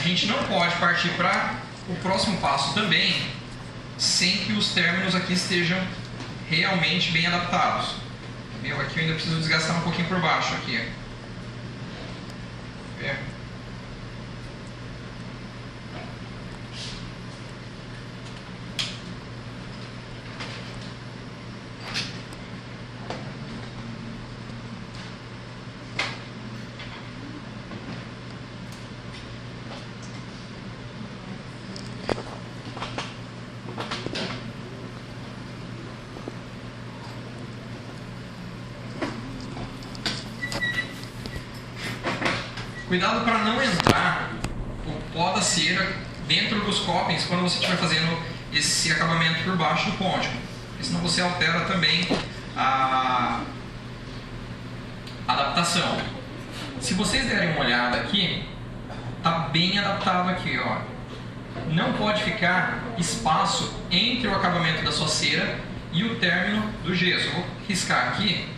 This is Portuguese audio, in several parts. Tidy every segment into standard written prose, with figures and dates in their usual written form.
a gente não pode partir para o próximo passo também sem que os términos aqui estejam realmente bem adaptados. Meu, aqui eu ainda preciso desgastar um pouquinho por baixo aqui. É. Cuidado para não entrar o pó da cera dentro dos copings quando você estiver fazendo esse acabamento por baixo do ponte, porque senão você altera também a adaptação. Se vocês derem uma olhada aqui, tá bem adaptado aqui, ó. Não pode ficar espaço entre o acabamento da sua cera e o término do gesso. Eu vou riscar aqui.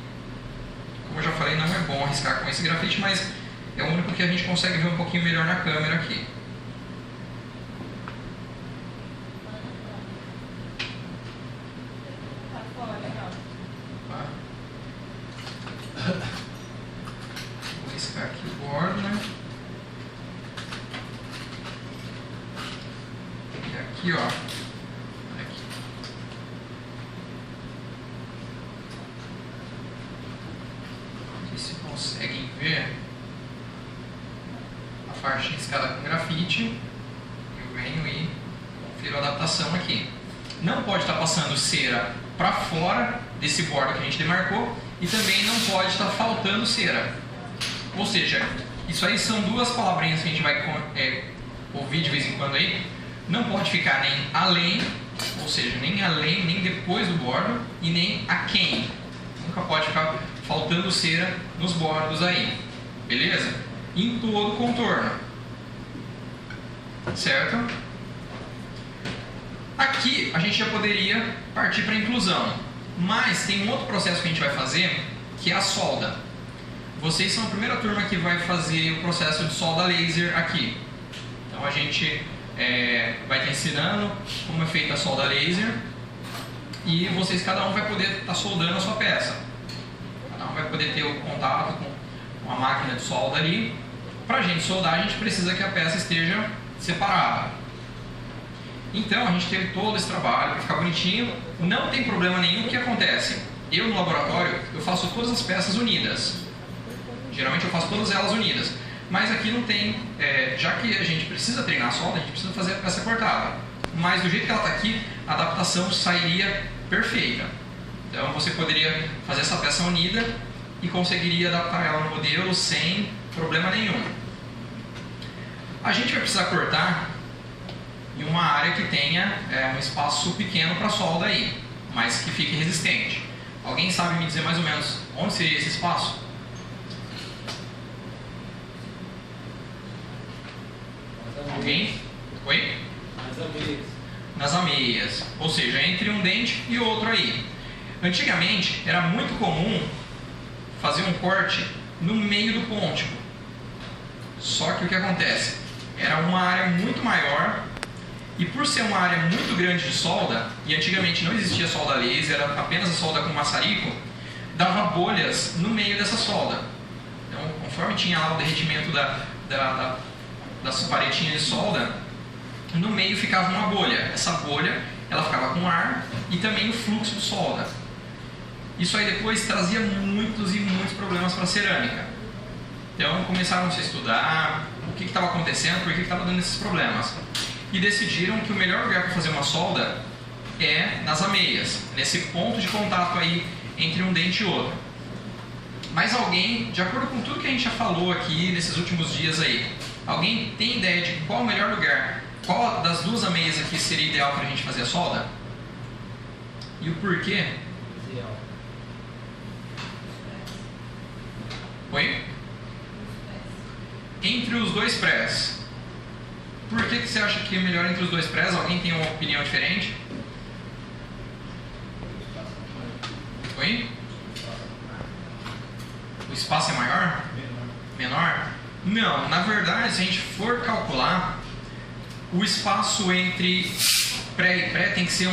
Como eu já falei, não é bom riscar com esse grafite, mas é o único que a gente consegue ver um pouquinho melhor na câmera aqui. Tá. Vou riscar aqui o bordo, né? E aqui, ó. Aqui. Aqui se conseguem ver a parte riscada com grafite. Eu venho e confiro a adaptação aqui. Não pode estar passando cera para fora desse bordo que a gente demarcou e também não pode estar faltando cera. Ou seja, isso aí são duas palavrinhas que a gente vai ouvir de vez em quando aí. Não pode ficar nem além, ou seja, nem além, nem depois do bordo e nem aquém. Nunca pode ficar faltando cera nos bordos aí, beleza? Em todo o contorno, certo? Aqui a gente já poderia partir para a inclusão, mas tem um outro processo que a gente vai fazer, que é a solda. Vocês são a primeira turma que vai fazer o processo de solda laser aqui. Então a gente vai estar ensinando como é feita a solda laser e vocês, cada um vai poder estar soldando a sua peça. Cada um vai poder ter o contato com a máquina de solda ali. Para a gente soldar, a gente precisa que a peça esteja separada. Então, a gente teve todo esse trabalho para ficar bonitinho. Não tem problema nenhum. O que acontece? Eu, no laboratório, eu faço todas as peças unidas. Geralmente eu faço todas elas unidas. Mas aqui não tem, já que a gente precisa treinar a solda, a gente precisa fazer a peça cortada. Mas do jeito que ela está aqui, a adaptação sairia perfeita. Então, você poderia fazer essa peça unida e conseguiria adaptar ela no modelo sem problema nenhum. A gente vai precisar cortar em uma área que tenha um espaço pequeno para solda aí, mas que fique resistente. Alguém sabe me dizer mais ou menos onde seria esse espaço? Alguém? Oi? Nas ameias. Nas ameias, ou seja, entre um dente e outro aí. Antigamente era muito comum fazer um corte no meio do pôntico. Só que o que acontece? Era uma área muito maior e por ser uma área muito grande de solda, e antigamente não existia solda laser, era apenas a solda com maçarico, dava bolhas no meio dessa solda. Então, conforme tinha lá o derretimento das paretinhas de solda, no meio ficava uma bolha. Essa bolha, ela ficava com ar e também o fluxo de solda. Isso aí depois trazia muitos e muitos problemas para a cerâmica. Então começaram a estudar o que estava acontecendo, por que estava dando esses problemas. E decidiram que o melhor lugar para fazer uma solda é nas ameias, nesse ponto de contato aí entre um dente e outro. Mas alguém, de acordo com tudo que a gente já falou aqui nesses últimos dias aí, alguém tem ideia de qual o melhor lugar, qual das duas ameias aqui seria ideal para a gente fazer a solda? E o porquê? Oi? Entre os dois prés. Por que você acha que é melhor entre os dois prés? Alguém tem uma opinião diferente? Oi? O espaço é maior? Menor? Não, na verdade, se a gente for calcular, o espaço entre pré e pré tem que ser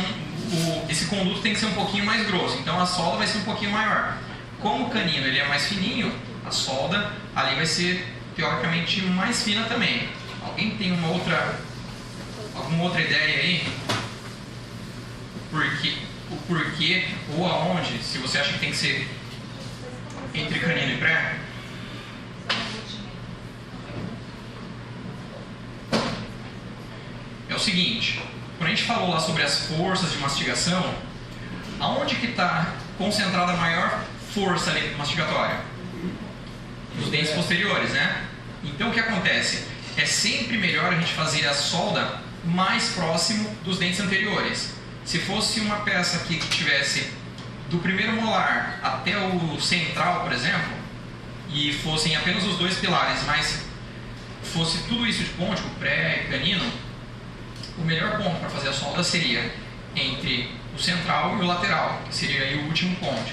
esse conduto tem que ser um pouquinho mais grosso, então a solda vai ser um pouquinho maior. Como o canino ele é mais fininho, a solda ali vai ser teoricamente mais fina também. Alguém tem alguma outra ideia aí? O porquê ou aonde, se você acha que tem que ser entre canino e pré? É o seguinte, quando a gente falou lá sobre as forças de mastigação, aonde que está concentrada a maior força ali mastigatória? Nos dentes posteriores, né? Então o que acontece? É sempre melhor a gente fazer a solda mais próximo dos dentes anteriores. Se fosse uma peça aqui que tivesse do primeiro molar até o central, por exemplo, e fossem apenas os dois pilares, mas fosse tudo isso de ponte, o pré e canino, o melhor ponto para fazer a solda seria entre o central e o lateral, que seria aí o último ponto.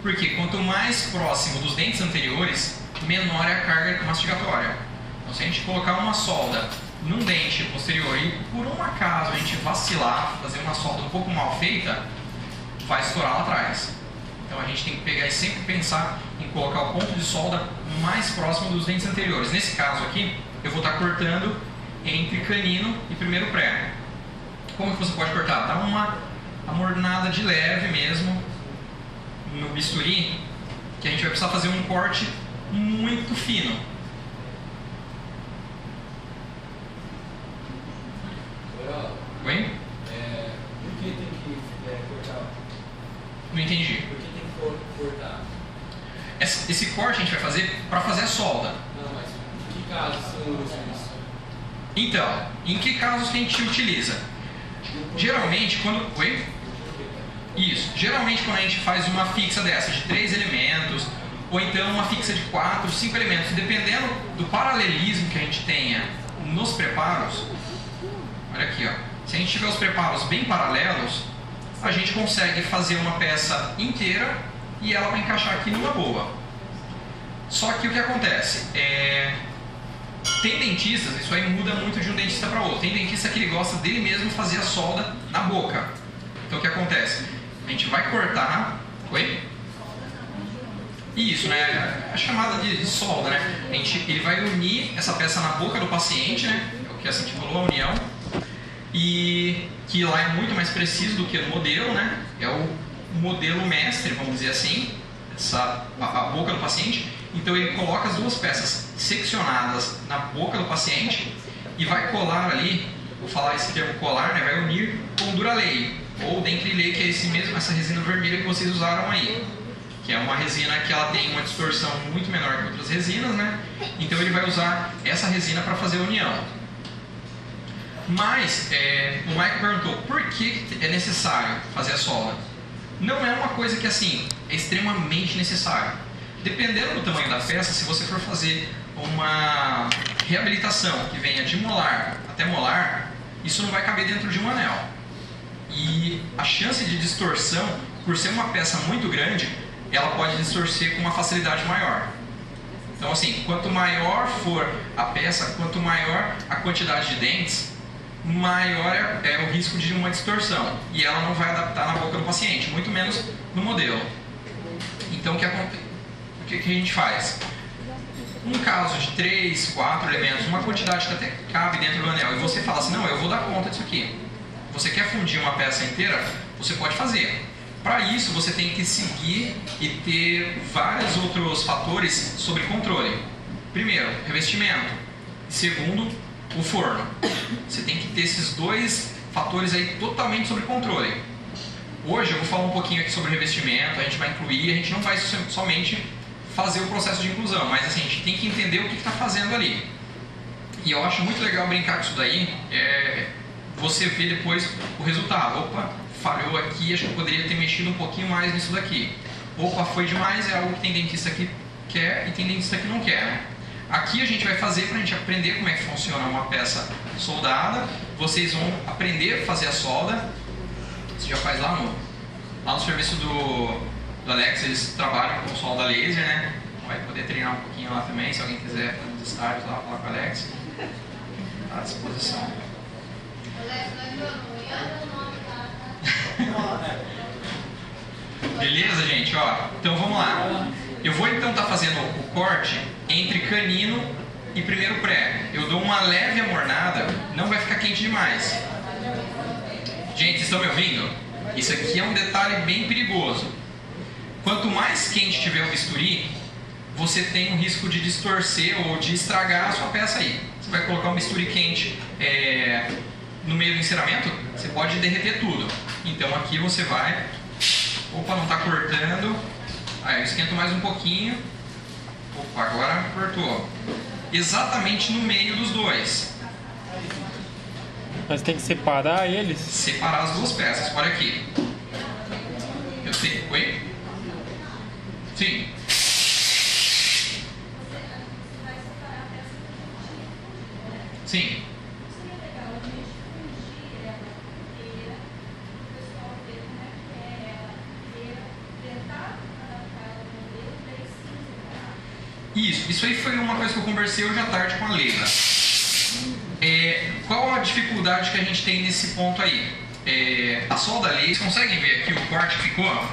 Porque quanto mais próximo dos dentes anteriores, menor é a carga mastigatória. Então, se a gente colocar uma solda num dente posterior e por um acaso a gente vacilar, fazer uma solda um pouco mal feita, vai estourar lá atrás. Então a gente tem que pegar e sempre pensar em colocar o ponto de solda mais próximo dos dentes anteriores. Nesse caso aqui, eu vou estar cortando entre canino e primeiro pré. Como que você pode cortar? Dá uma amornada de leve mesmo no bisturi, que a gente vai precisar fazer um corte muito fino. Oi? Por que tem que cortar? Não entendi. Por que tem que cortar? Esse corte a gente vai fazer para fazer a solda. Não, mas em que casos você usa isso? Então, em que casos que a gente utiliza? Geralmente, quando... Oi? Isso. Geralmente, quando a gente faz uma fixa dessa, de 3 elementos, ou então uma fixa de 4, 5 elementos, dependendo do paralelismo que a gente tenha nos preparos, olha aqui, ó. Se a gente tiver os preparos bem paralelos, a gente consegue fazer uma peça inteira e ela vai encaixar aqui numa boa. Só que o que acontece? Tem dentistas, isso aí muda muito de um dentista para outro. Tem dentista que ele gosta dele mesmo fazer a solda na boca. Então o que acontece? A gente vai cortar... Oi? Isso, né? A chamada de solda, né? Ele vai unir essa peça na boca do paciente, né? É o que a gente falou, a união. E que lá é muito mais preciso do que no modelo, né? É o modelo mestre, vamos dizer assim, a boca do paciente. Então ele coloca as duas peças seccionadas na boca do paciente e vai colar ali, vou falar esse termo colar, né? Vai unir com Duralay ou Dentrilay, que é essa resina vermelha que vocês usaram aí, que é uma resina que ela tem uma distorção muito menor que outras resinas, né? Então ele vai usar essa resina para fazer a união. Mas o Michael perguntou por que é necessário fazer a solda. Não é uma coisa que assim é extremamente necessário. Dependendo do tamanho da peça, se você for fazer uma reabilitação que venha de molar até molar, isso não vai caber dentro de um anel. E a chance de distorção, por ser uma peça muito grande, ela pode distorcer com uma facilidade maior. Então assim, quanto maior for a peça, quanto maior a quantidade de dentes, maior é o risco de uma distorção. E ela não vai adaptar na boca do paciente, muito menos no modelo. Então o que a gente faz? Um caso de 3, 4 elementos, uma quantidade que até cabe dentro do anel, e você fala assim, não, eu vou dar conta disso aqui. Você quer fundir uma peça inteira? Você pode fazer. Para isso, você tem que seguir e ter vários outros fatores sobre controle. Primeiro, revestimento. Segundo, o forno. Você tem que ter esses dois fatores aí totalmente sob controle. Hoje eu vou falar um pouquinho aqui sobre revestimento, a gente vai incluir, a gente não vai somente fazer o processo de inclusão, mas assim, a gente tem que entender o que está fazendo ali. E eu acho muito legal brincar com isso daí, você vê depois o resultado. Opa, falhou aqui, acho que eu poderia ter mexido um pouquinho mais nisso daqui. Opa, foi demais, é algo que tem dentista que quer e tem dentista que não quer, né? Aqui a gente vai fazer para a gente aprender como é que funciona uma peça soldada. Vocês vão aprender a fazer a solda. Você já faz lá no serviço do Alex, eles trabalham com solda laser, né? Vai poder treinar um pouquinho lá também, se alguém quiser fazer estágios lá, falar com o Alex. Está à disposição. Beleza, gente? Ó, então vamos lá. Eu vou então estar fazendo o corte entre canino e primeiro pré. Eu dou uma leve amornada, não vai ficar quente demais. Gente, estão me ouvindo? Isso aqui é um detalhe bem perigoso. Quanto mais quente tiver o bisturi, você tem um risco de distorcer ou de estragar a sua peça aí. Você vai colocar um bisturi quente no meio do enceramento, você pode derreter tudo. Então aqui você vai... Opa, não está cortando. Aí eu esquento mais um pouquinho. Opa, agora cortou. Exatamente no meio dos dois. Mas tem que separar eles? Separar as duas peças. Olha aqui. Eu sei. Oi? Sim. Sim. Isso aí foi uma coisa que eu conversei hoje à tarde com a Leila. Qual a dificuldade que a gente tem nesse ponto aí? A solda laser, vocês conseguem ver aqui o corte que ficou?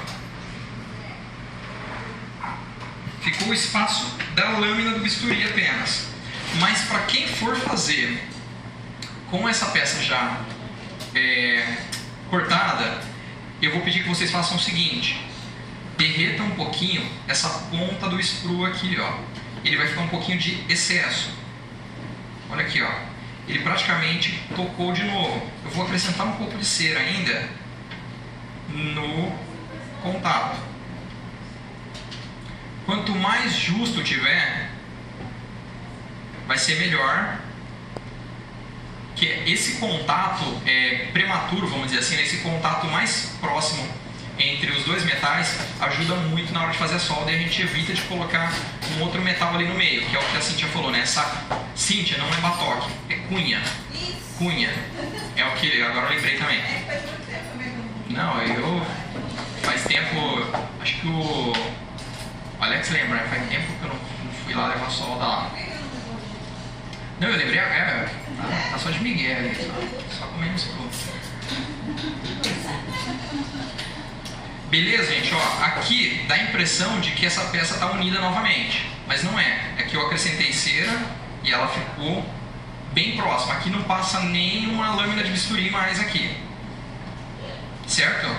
Ficou o espaço da lâmina do bisturi apenas. Mas para quem for fazer com essa peça já cortada, eu vou pedir que vocês façam o seguinte: derreta um pouquinho essa ponta do sprue aqui, ó. Ele vai ficar um pouquinho de excesso. Olha aqui, ó. Ele praticamente tocou de novo. Eu vou acrescentar um pouco de cera ainda no contato. Quanto mais justo tiver, vai ser melhor. Que esse contato prematuro, vamos dizer assim, esse contato mais próximo entre os dois metais ajuda muito na hora de fazer a solda e a gente evita de colocar um outro metal ali no meio, que é o que a Cíntia falou, né? Essa Cíntia não é batoque, é cunha. Cunha. É o que agora eu lembrei também. Não, eu faz tempo, acho que o Alex lembra, né? Faz tempo que eu não fui lá levar solda lá. Não, eu lembrei agora, tá só de Miguel ali, só comendo esse produto. Beleza, gente? Ó, aqui dá a impressão de que essa peça está unida novamente, mas não é. É que eu acrescentei cera e ela ficou bem próxima. Aqui não passa nenhuma lâmina de bisturi mais aqui. Certo?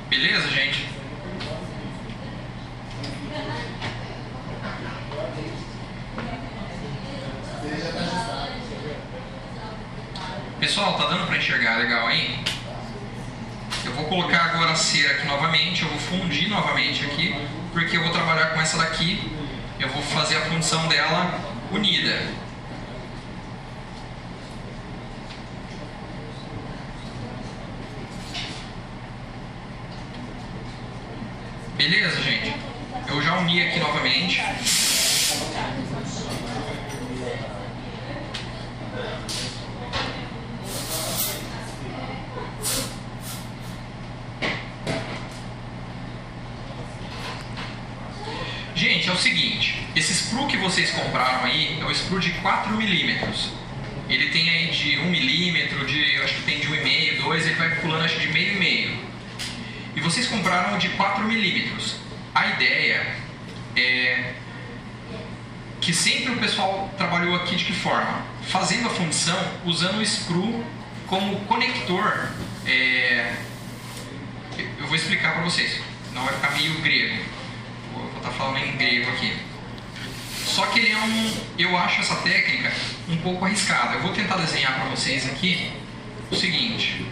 Beleza, gente? Pessoal, tá dando para enxergar legal aí? Eu vou colocar agora a cera aqui novamente, eu vou fundir novamente aqui, porque eu vou trabalhar com essa daqui, eu vou fazer a fundição dela unida. Beleza, gente? Eu já uni aqui novamente. Gente, é o seguinte, esse sprue que vocês compraram aí é o sprue de 4 milímetros. Ele tem aí de 1 milímetro, acho que tem de 1,5, 2, ele vai pulando acho que de meio e meio. E vocês compraram de 4 milímetros. A ideia é que sempre o pessoal trabalhou aqui de que forma? Fazendo a fundição, usando o sprue como conector. Eu vou explicar para vocês, senão vai ficar meio grego. Vou estar falando em grego aqui. Só que ele eu acho essa técnica um pouco arriscada. Eu vou tentar desenhar para vocês aqui o seguinte.